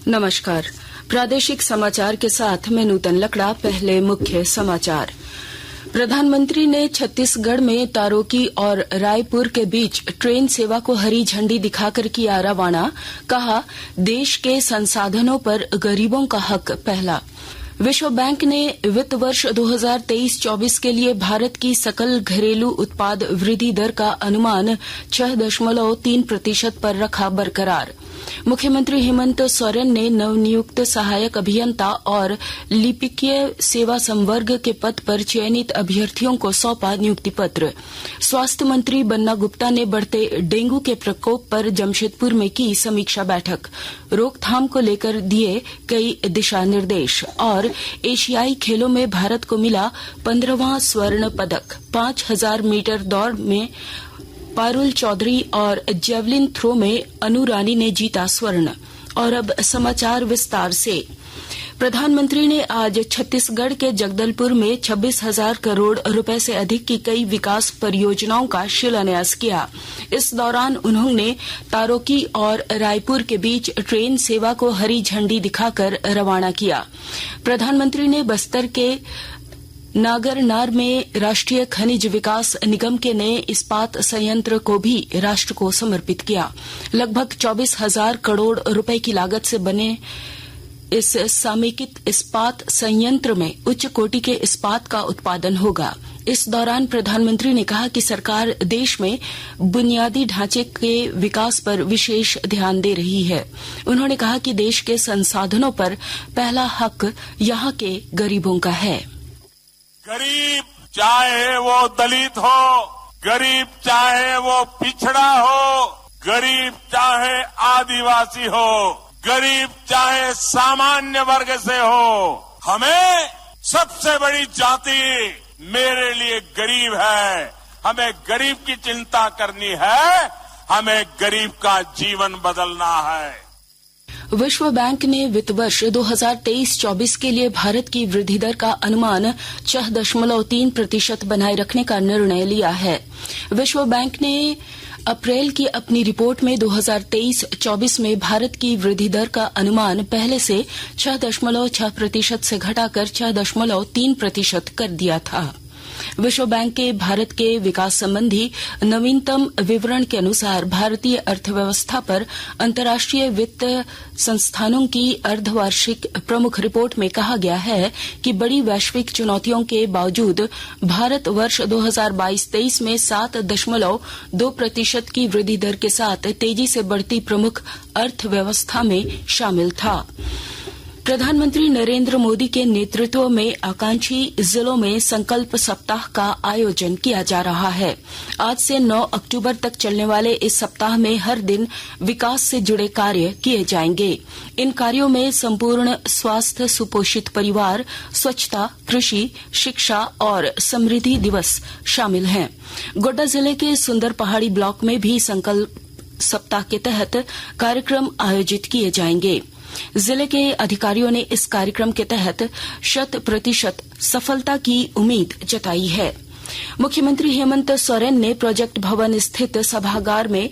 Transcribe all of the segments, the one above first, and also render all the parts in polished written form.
नमस्कार। प्रादेशिक समाचार के साथ मैं नूतन लकड़ा। पहले मुख्य समाचार। प्रधानमंत्री ने छत्तीसगढ़ में तारोकी और रायपुर के बीच ट्रेन सेवा को हरी झंडी दिखाकर किया रवाना। कहा, देश के संसाधनों पर गरीबों का हक पहला। विश्व बैंक ने वित्त वर्ष 2023-24 के लिए भारत की सकल घरेलू उत्पाद वृद्धि दर का अनुमान 6.3% पर रखा बरकरार। मुख्यमंत्री हेमंत सोरेन ने नवनियुक्त सहायक अभियंता और लिपिकीय सेवा संवर्ग के पद पर चयनित अभ्यर्थियों को सौंपा नियुक्ति पत्र। स्वास्थ्य मंत्री बन्ना गुप्ता ने बढ़ते डेंगू के प्रकोप पर जमशेदपुर में की समीक्षा बैठक। रोकथाम को लेकर दिए कई दिशा निर्देश। और एशियाई खेलों में भारत को मिला 15वां स्वर्ण पदक। 5000 मीटर दौड़ में पारुल चौधरी और जेवलिन थ्रो में अनु रानी ने जीता स्वर्ण। और अब समाचार विस्तार से। प्रधानमंत्री ने आज छत्तीसगढ़ के जगदलपुर में 26,000 करोड़ रुपए से अधिक की कई विकास परियोजनाओं का शिलान्यास किया। इस दौरान उन्होंने तारोकी और रायपुर के बीच ट्रेन सेवा को हरी झंडी दिखाकर रवाना किया। प्रधानमंत्री ने बस्तर के नागरनार में राष्ट्रीय खनिज विकास निगम के नए इस्पात संयंत्र को भी राष्ट्र को समर्पित किया। लगभग 24,000 करोड़ रुपए की लागत से बने इस समेकित इस्पात संयंत्र में उच्च कोटि के इस्पात का उत्पादन होगा। इस दौरान प्रधानमंत्री ने कहा कि सरकार देश में बुनियादी ढांचे के विकास पर विशेष ध्यान दे रही है। उन्होंने कहा कि देश के संसाधनों पर पहला हक यहां के गरीबों का है। गरीब चाहे वो दलित हो, गरीब चाहे वो पिछड़ा हो, गरीब चाहे आदिवासी हो, गरीब चाहे सामान्य वर्ग से हो, हमें सबसे बड़ी जाति मेरे लिए गरीब है। हमें गरीब की चिंता करनी है, हमें गरीब का जीवन बदलना है। विश्व बैंक ने वित्त वर्ष 2023-24 के लिए भारत की वृद्धि दर का अनुमान 6.3% बनाए रखने का निर्णय लिया है। विश्व बैंक ने अप्रैल की अपनी रिपोर्ट में 2023-24 में भारत की वृद्धि दर का अनुमान पहले से 6.6% से घटाकर 6.3% कर दिया था। विश्व बैंक के भारत के विकास संबंधी नवीनतम विवरण के अनुसार भारतीय अर्थव्यवस्था पर अंतर्राष्ट्रीय वित्त संस्थानों की अर्धवार्षिक प्रमुख रिपोर्ट में कहा गया है कि बड़ी वैश्विक चुनौतियों के बावजूद भारत वर्ष 2022-23 में 7.2% की वृद्धि दर के साथ तेजी से बढ़ती प्रमुख अर्थव्यवस्था में शामिल था। प्रधानमंत्री नरेंद्र मोदी के नेतृत्व में आकांक्षी जिलों में संकल्प सप्ताह का आयोजन किया जा रहा है। आज से 9 अक्टूबर तक चलने वाले इस सप्ताह में हर दिन विकास से जुड़े कार्य किए जाएंगे। इन कार्यों में संपूर्ण स्वास्थ्य, सुपोषित परिवार, स्वच्छता, कृषि, शिक्षा और समृद्धि दिवस शामिल हैं। गोड्डा जिले के सुंदर पहाड़ी ब्लॉक में भी संकल्प सप्ताह के तहत कार्यक्रम आयोजित किए जाएंगे। जिले के अधिकारियों ने इस कार्यक्रम के तहत 100% सफलता की उम्मीद जताई है। मुख्यमंत्री हेमंत सोरेन ने प्रोजेक्ट भवन स्थित सभागार में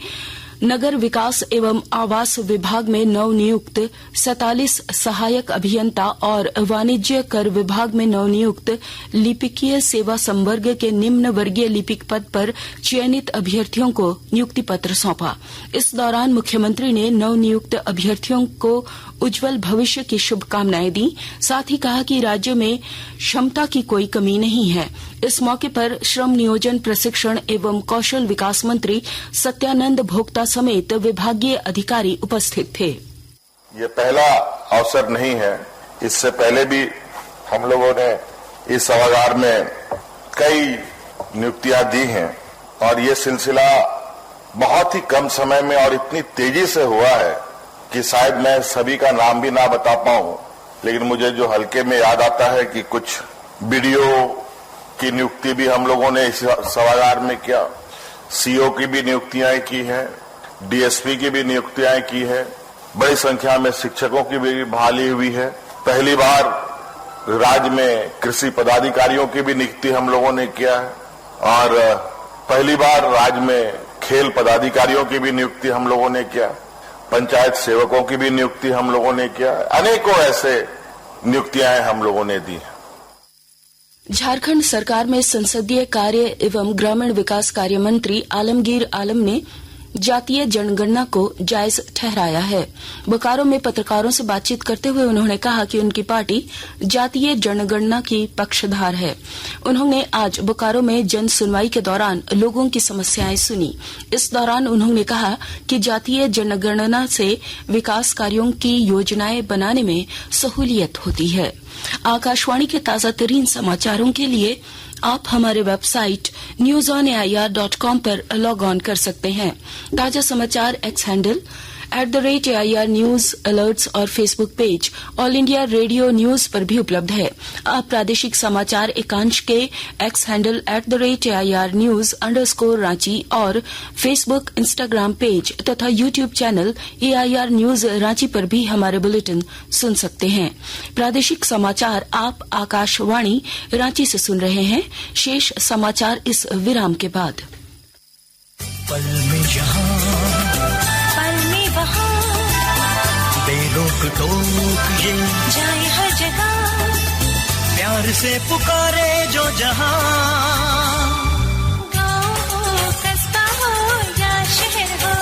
नगर विकास एवं आवास विभाग में नवनियुक्त 47 सहायक अभियंता और वाणिज्य कर विभाग में नवनियुक्त लिपिकीय सेवा संवर्ग के निम्न वर्गीय लिपिक पद पर चयनित अभ्यर्थियों को नियुक्ति पत्र सौंपा। इस दौरान मुख्यमंत्री ने नवनियुक्त अभ्यर्थियों को उज्जवल भविष्य की शुभकामनाएं दी। साथ ही कहा कि राज्य में क्षमता की कोई कमी नहीं है। इस मौके पर श्रम नियोजन, प्रशिक्षण एवं कौशल विकास मंत्री सत्यानंद भोक्ता समेत विभागीय अधिकारी उपस्थित थे। ये पहला अवसर नहीं है। इससे पहले भी हम लोगों ने इस सभागार में कई नियुक्तियां दी हैं और ये सिलसिला बहुत ही कम समय में और इतनी तेजी से हुआ है कि शायद मैं सभी का नाम भी ना बता पाऊं, लेकिन मुझे जो हल्के में याद आता है कि कुछ बीडीओ की नियुक्ति भी हम लोगों ने इस सभागार में किया, सीओ की भी नियुक्तियां की है, डीएसपी की भी नियुक्तियां की है, बड़ी संख्या में शिक्षकों की भी बहाली हुई है। पहली बार राज्य में कृषि पदाधिकारियों की भी नियुक्ति हम लोगों ने किया है और पहली बार राज्य में खेल पदाधिकारियों की भी नियुक्ति हम लोगों ने किया। पंचायत सेवकों की भी नियुक्ति हम लोगों ने किया। अनेकों ऐसे नियुक्तियां हम लोगों ने दी। झारखंड सरकार में संसदीय कार्य एवं ग्रामीण विकास कार्य मंत्री आलमगीर आलम ने जातीय जनगणना को जायज ठहराया है। बोकारो में पत्रकारों से बातचीत करते हुए उन्होंने कहा कि उनकी पार्टी जातीय जनगणना की पक्षधार है। उन्होंने आज बोकारो में जन सुनवाई के दौरान लोगों की समस्याएं सुनी। इस दौरान उन्होंने कहा कि जातीय जनगणना से विकास कार्यों की योजनाएं बनाने में सहूलियत होती है। आकाशवाणी के ताजा तरीन समाचारों के लिए आप हमारे वेबसाइट newsonair.com पर लॉग ऑन कर सकते हैं। ताजा समाचार X handle @AIR news alerts और Facebook page All India Radio news पर भी उपलब्ध है। आप प्रादेशिक समाचार एकांश के X handle @AIR news _Ranchi और फेसबुक, इंस्टाग्राम पेज तथा YouTube channel AIR news Ranchi पर भी हमारे बुलेटिन सुन सकते हैं। प्रादेशिक समाचार आप आकाशवाणी रांची से सुन रहे हैं। शेष समाचार इस विराम के बाद। पल में यहाँ बेरोक टोक ये जाए हर जगह, प्यार से पुकारे जो जहां, गाँव हो कस्बा हो या शहर हो,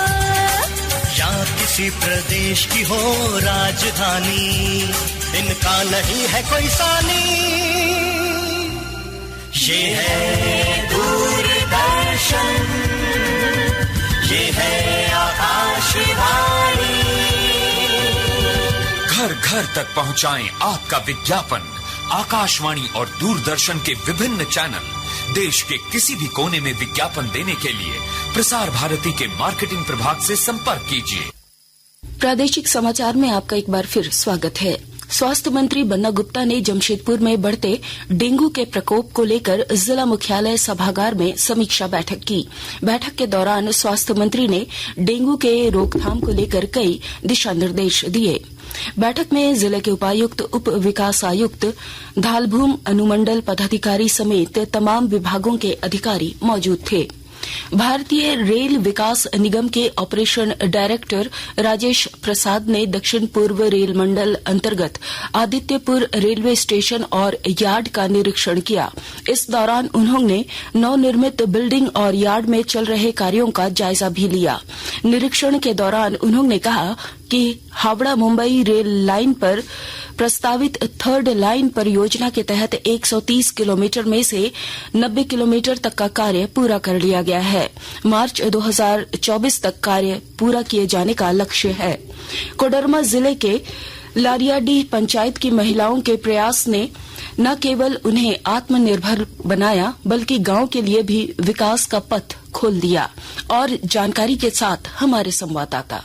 या किसी प्रदेश की हो राजधानी, इनका नहीं है कोई सानी। ये है दूरदर्शन, ये है आकाशवाणी। घर घर तक पहुंचाएं आपका विज्ञापन। आकाशवाणी और दूरदर्शन के विभिन्न चैनल देश के किसी भी कोने में विज्ञापन देने के लिए प्रसार भारती के मार्केटिंग प्रभाग से संपर्क कीजिए। प्रादेशिक समाचार में आपका एक बार फिर स्वागत है। स्वास्थ्य मंत्री बन्ना गुप्ता ने जमशेदपुर में बढ़ते डेंगू के प्रकोप को लेकर जिला मुख्यालय सभागार में समीक्षा बैठक की। बैठक के दौरान स्वास्थ्य मंत्री ने डेंगू के रोकथाम को लेकर कई दिशा निर्देश दिए। बैठक में जिले के उपायुक्त, उप विकास आयुक्त, धालभूम अनुमंडल पदाधिकारी समेत तमाम विभागों के अधिकारी मौजूद थे। भारतीय रेल विकास निगम के ऑपरेशन डायरेक्टर राजेश प्रसाद ने दक्षिण पूर्व रेल मंडल अंतर्गत आदित्यपुर रेलवे स्टेशन और यार्ड का निरीक्षण किया। इस दौरान उन्होंने नवनिर्मित बिल्डिंग और यार्ड में चल रहे कार्यों का जायजा भी लिया। निरीक्षण के दौरान उन्होंने कहा कि हावड़ा मुंबई रेल लाइन पर प्रस्तावित थर्ड लाइन परियोजना के तहत 130 किलोमीटर में से 90 किलोमीटर तक का कार्य पूरा कर लिया गया है। मार्च 2024 तक कार्य पूरा किए जाने का लक्ष्य है। कोडरमा जिले के लारियाडीह पंचायत की महिलाओं के प्रयास ने न केवल उन्हें आत्मनिर्भर बनाया बल्कि गांव के लिए भी विकास का पथ खोल दिया। और जानकारी के साथ हमारे संवाददाता।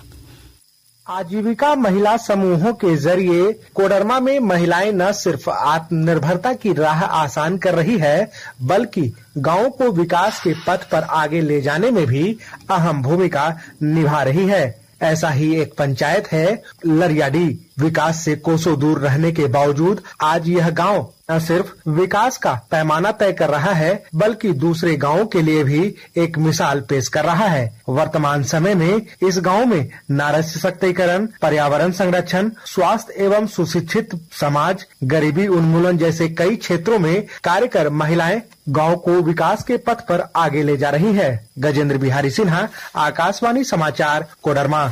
आजीविका महिला समूहों के जरिए कोडरमा में महिलाएं न सिर्फ आत्मनिर्भरता की राह आसान कर रही है बल्कि गांव को विकास के पथ पर आगे ले जाने में भी अहम भूमिका निभा रही है। ऐसा ही एक पंचायत है लरियाडी। विकास से कोसों दूर रहने के बावजूद आज यह गांव न सिर्फ विकास का पैमाना तय कर रहा है बल्कि दूसरे गांवों के लिए भी एक मिसाल पेश कर रहा है। वर्तमान समय में इस गांव में नारी सशक्तिकरण, पर्यावरण संरक्षण, स्वास्थ्य एवं सुशिक्षित समाज, गरीबी उन्मूलन जैसे कई क्षेत्रों में कार्य कर महिलाएं गांव को विकास के पथ पर आगे ले जा रही है। गजेंद्र बिहारी सिन्हा, आकाशवाणी समाचार, कोडरमा।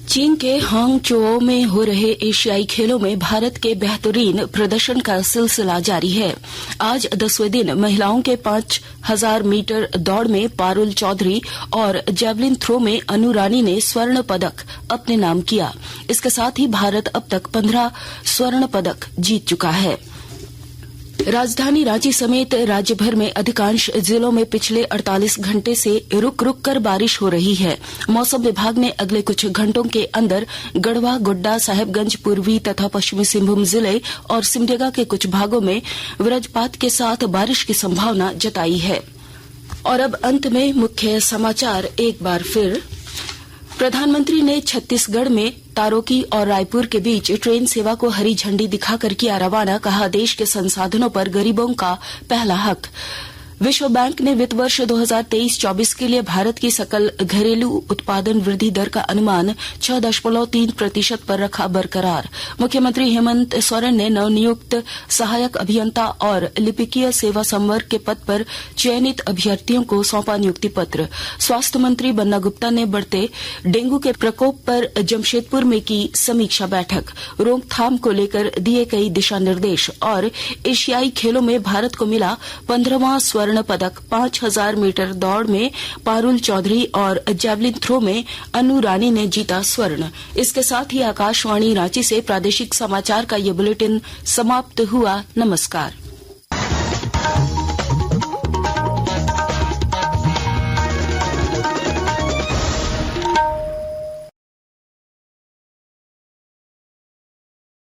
चीन के हांगझोउ में हो रहे एशियाई खेलों में भारत के बेहतरीन प्रदर्शन का सिलसिला जारी है। आज 10वें दिन महिलाओं के 5000 मीटर दौड़ में पारुल चौधरी और जेवलिन थ्रो में अनु रानी ने स्वर्ण पदक अपने नाम किया। इसके साथ ही भारत अब तक 15 स्वर्ण पदक जीत चुका है। राजधानी रांची समेत राज्य भर में अधिकांश जिलों में पिछले 48 घंटे से रुक रुक कर बारिश हो रही है। मौसम विभाग ने अगले कुछ घंटों के अंदर गढ़वा, गोड्डा, साहेबगंज, पूर्वी तथा पश्चिमी सिंहभूम जिले और सिमडेगा के कुछ भागों में वज्रपात के साथ बारिश की संभावना जताई है। और अब अंत में मुख्य समाचार एक बार फिर। प्रधानमंत्री ने छत्तीसगढ़ में तारोकी और रायपुर के बीच ट्रेन सेवा को हरी झंडी दिखाकर किया रवाना। कहा, देश के संसाधनों पर गरीबों का पहला हक। विश्व बैंक ने वित्त वर्ष 2023-24 के लिए भारत की सकल घरेलू उत्पादन वृद्धि दर का अनुमान 6.3% पर रखा बरकरार। मुख्यमंत्री हेमंत सोरेन ने नवनियुक्त सहायक अभियंता और लिपिकीय सेवा संवर्ग के पद पर चयनित अभ्यर्थियों को सौंपा नियुक्ति पत्र। स्वास्थ्य मंत्री बन्ना गुप्ता ने बढ़ते डेंगू के प्रकोप पर जमशेदपुर में की समीक्षा बैठक। रोकथाम को लेकर दिए कई दिशा निर्देश। और एशियाई खेलों में भारत को मिला 15वां स्वर्ण पदक। 5000 मीटर दौड़ में पारुल चौधरी और जैवलिन थ्रो में अनु रानी ने जीता स्वर्ण। इसके साथ ही आकाशवाणी रांची से प्रादेशिक समाचार का ये बुलेटिन समाप्त हुआ। नमस्कार।